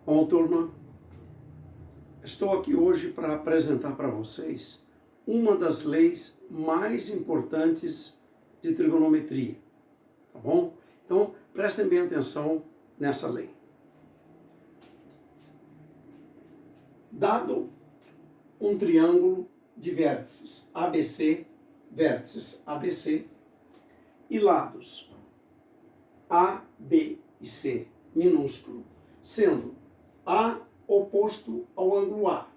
Bom, turma, estou aqui hoje para apresentar para vocês uma das leis mais importantes de trigonometria, tá bom? Então, prestem bem atenção nessa lei. Dado um triângulo de vértices ABC e lados A, B e C minúsculo, sendo A oposto ao ângulo A,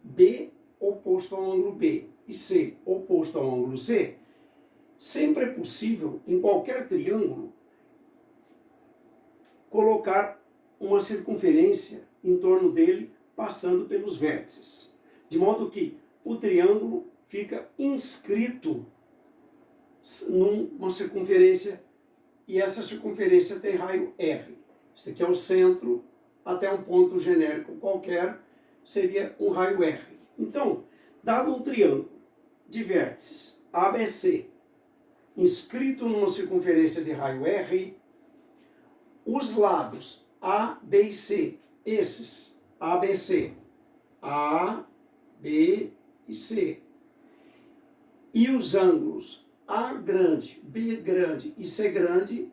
B oposto ao ângulo B e C oposto ao ângulo C, sempre é possível, em qualquer triângulo, colocar uma circunferência em torno dele, passando pelos vértices. De modo que o triângulo fica inscrito numa circunferência, e essa circunferência tem raio R. Esse aqui é o centro, até um ponto genérico qualquer, seria um raio R. Então, dado um triângulo de vértices ABC, inscrito numa circunferência de raio R, os lados A, B e C, esses, ABC, A, B e C, e os ângulos A grande, B grande e C grande,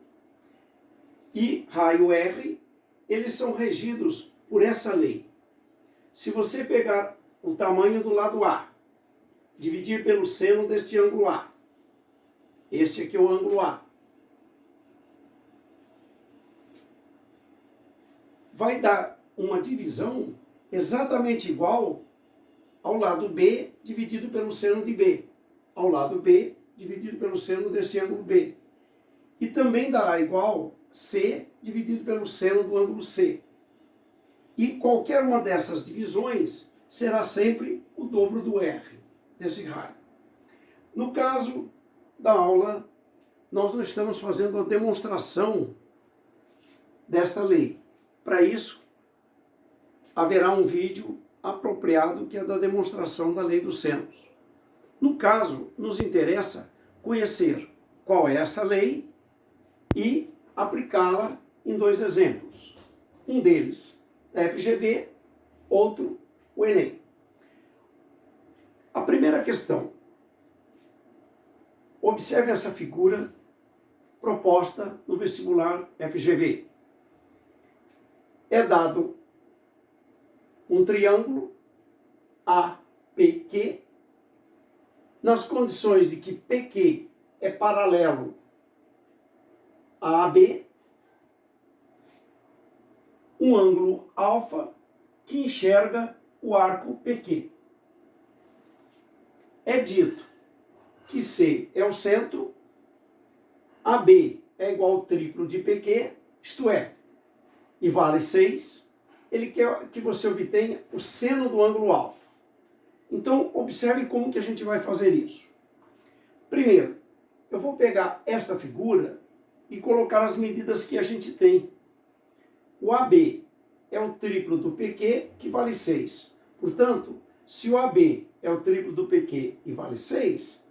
e raio R, eles são regidos por essa lei. Se você pegar o tamanho do lado A, dividir pelo seno deste ângulo A, este aqui é o ângulo A, vai dar uma divisão exatamente igual ao lado B dividido pelo seno de B, ao lado B dividido pelo seno desse ângulo B. E também dará igual C dividido pelo seno do ângulo C. E qualquer uma dessas divisões será sempre o dobro do R, desse raio. No caso da aula, nós não estamos fazendo a demonstração desta lei. Para isso, haverá um vídeo apropriado que é da demonstração da lei dos senos. No caso, nos interessa conhecer qual é essa lei e aplicá-la em dois exemplos. Um deles, a FGV, outro, o Enem. A primeira questão. Observe essa figura proposta no vestibular FGV. É dado um triângulo APQ, nas condições de que PQ é paralelo a AB, um ângulo alfa que enxerga o arco PQ. É dito que C é o centro, AB é igual ao triplo de PQ, isto é, e vale 6, ele quer que você obtenha o seno do ângulo alfa. Então, observe como que a gente vai fazer isso. Primeiro, eu vou pegar esta figura e colocar as medidas que a gente tem. O AB é o triplo do PQ, que vale 6. Portanto, se o AB é o triplo do PQ e vale 6,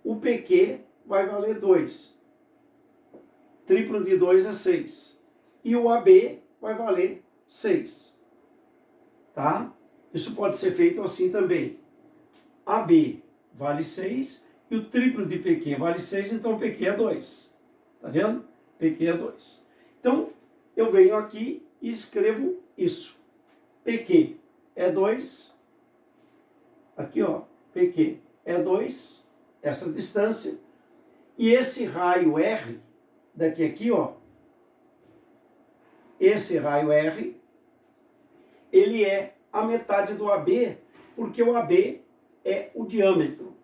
o PQ vai valer 2. Triplo de 2 é 6. E o AB vai valer 6. Tá? Isso pode ser feito assim também. AB vale 6 e o triplo de PQ vale 6, então PQ é 2. Tá vendo? PQ é 2. Então, eu venho aqui e escrevo isso. PQ é 2. Aqui, ó, PQ é 2, essa distância. E esse raio R, daqui aqui, ó, esse raio R, ele é a metade do AB, porque o AB é o diâmetro.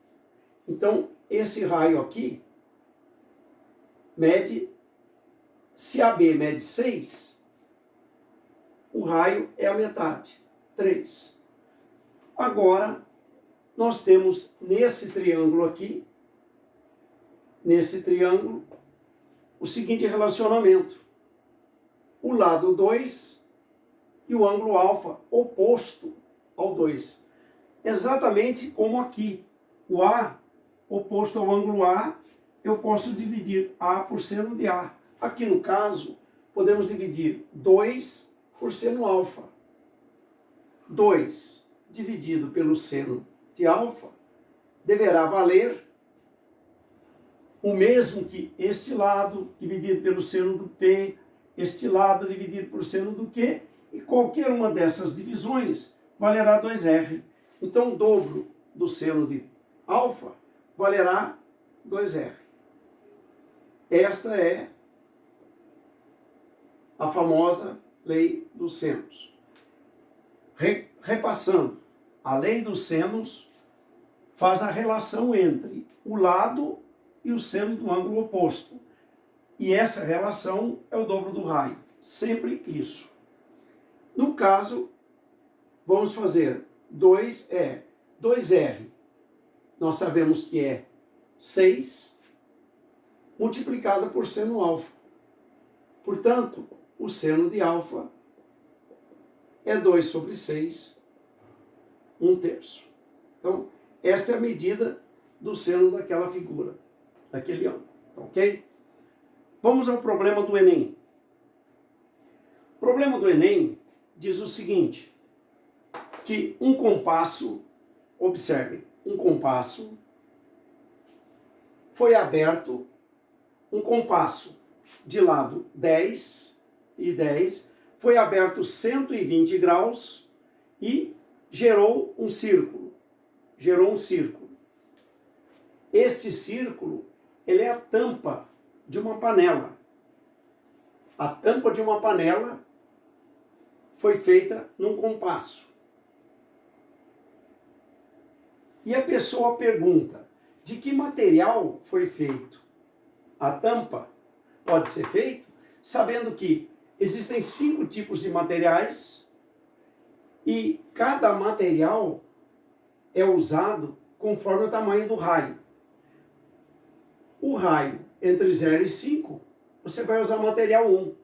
Então, esse raio aqui mede, se AB mede 6, o raio é a metade, 3. Agora, nós temos nesse triângulo aqui, o seguinte relacionamento. O lado 2 e o ângulo alfa oposto ao 2. Exatamente como aqui. O A oposto ao ângulo A eu posso dividir A por seno de A. Aqui no caso, podemos dividir 2 por seno alfa. 2 dividido pelo seno de alfa deverá valer o mesmo que este lado dividido pelo seno do P, este lado dividido por seno do Q, e qualquer uma dessas divisões valerá 2R. Então, o dobro do seno de alfa valerá 2R. Esta é a famosa lei dos senos. Repassando, a lei dos senos faz a relação entre o lado e o seno do ângulo oposto. E essa relação é o dobro do raio. Sempre isso. No caso, vamos fazer 2R. Nós sabemos que é 6 multiplicado por seno alfa. Portanto, o seno de alfa é 2 sobre 6, 1/3. Então, esta é a medida do seno daquela figura, daquele ângulo. Ok? Vamos ao problema do Enem. O problema do Enem diz o seguinte, que um compasso, observem, um compasso foi aberto, um compasso de lado 10 e 10, foi aberto 120 graus e gerou um círculo. Este círculo, ele é a tampa de uma panela. A tampa de uma panela foi feita num compasso. E a pessoa pergunta, de que material foi feito? A tampa pode ser feita sabendo que existem 5 tipos de materiais e cada material é usado conforme o tamanho do raio. O raio entre 0 e 5, você vai usar material 1.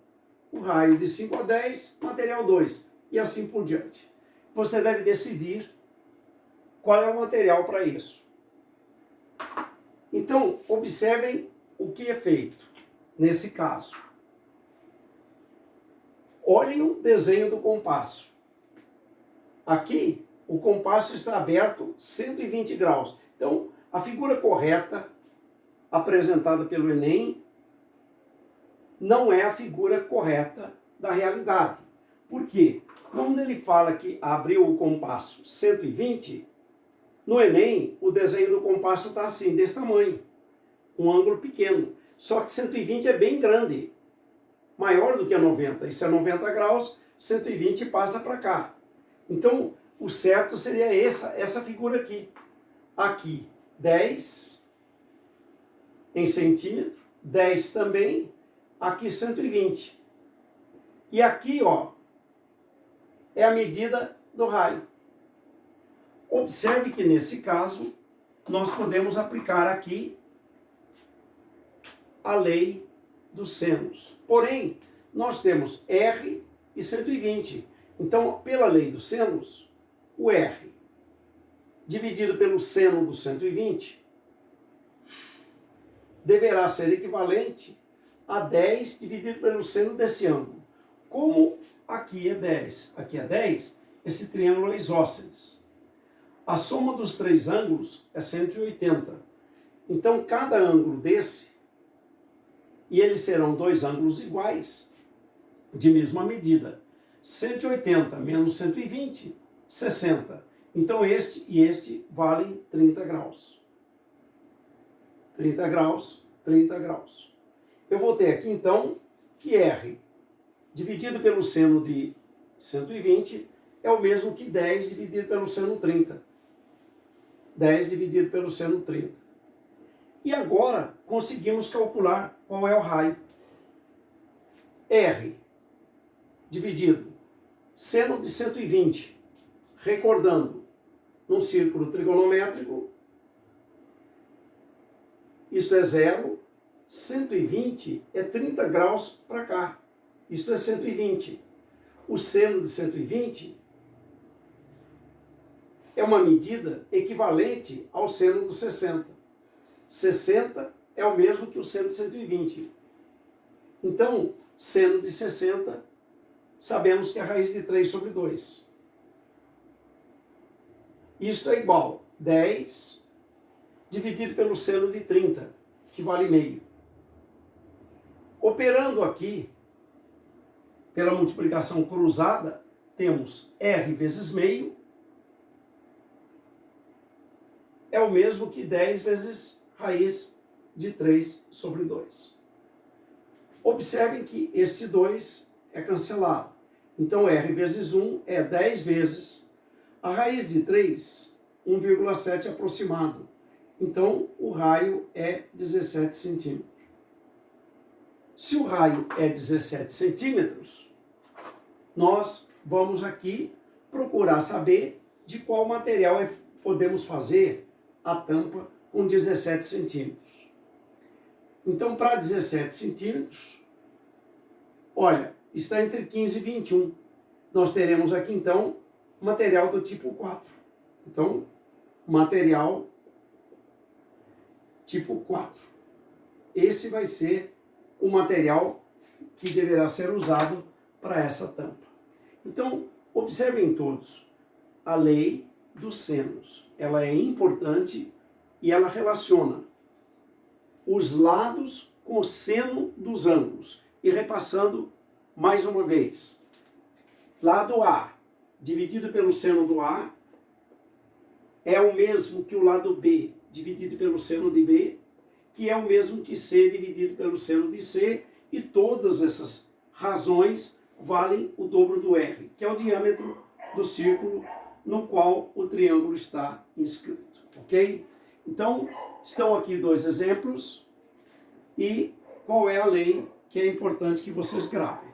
O raio de 5 a 10, material 2. E assim por diante. Você deve decidir qual é o material para isso. Então, observem o que é feito nesse caso. Olhem o desenho do compasso. Aqui, o compasso está aberto 120 graus. Então, a figura correta apresentada pelo Enem não é a figura correta da realidade. Por quê? Quando ele fala que abriu o compasso 120, no Enem o desenho do compasso está assim, desse tamanho. Um ângulo pequeno. Só que 120 é bem grande. Maior do que a 90. Isso é 90 graus, 120 passa para cá. Então, o certo seria essa figura aqui. Aqui, 10 em centímetro, 10 também, aqui 120. E aqui, ó, é a medida do raio. Observe que nesse caso, nós podemos aplicar aqui a lei dos senos. Porém, nós temos R e 120. Então, pela lei dos senos, o R dividido pelo seno do 120 deverá ser equivalente a 10 dividido pelo seno desse ângulo. Como aqui é 10, esse triângulo é isósceles. A soma dos 3 ângulos é 180. Então, cada ângulo desse, e eles serão 2 ângulos iguais, de mesma medida. 180 menos 120, 60. Então, este e este valem 30 graus. 30 graus, 30 graus. Eu vou ter aqui, então, que R dividido pelo seno de 120 é o mesmo que 10 dividido pelo seno 30. 10 dividido pelo seno 30. E agora, conseguimos calcular qual é o raio. R dividido seno de 120. Recordando, num círculo trigonométrico, isto é 0, 120 é 30 graus para cá. Isto é 120. O seno de 120 é uma medida equivalente ao seno dos 60. 60 é o mesmo que o seno de 120. Então, seno de 60, sabemos que é a raiz de 3 sobre 2. Isto é igual a 10 dividido pelo seno de 30, que vale meio. Operando aqui, pela multiplicação cruzada, temos R vezes meio, é o mesmo que 10 vezes raiz de 3 sobre 2. Observem que este 2 é cancelado. Então, R vezes 1 é 10 vezes a raiz de 3, 1,7 aproximado. Então, o raio é 17 centímetros. Se o raio é 17 centímetros, nós vamos aqui procurar saber de qual material podemos fazer a tampa com 17 centímetros. Então, para 17 centímetros, olha, está entre 15 e 21. Nós teremos aqui, então, material do tipo 4. Então, material tipo 4. Esse vai ser o material que deverá ser usado para essa tampa. Então, observem todos, a lei dos senos, ela é importante e ela relaciona os lados com o seno dos ângulos. E repassando mais uma vez, lado A dividido pelo seno do A é o mesmo que o lado B dividido pelo seno de B, que é o mesmo que C dividido pelo seno de C, e todas essas razões valem o dobro do R, que é o diâmetro do círculo no qual o triângulo está inscrito, ok? Então, estão aqui dois exemplos, e qual é a lei que é importante que vocês gravem.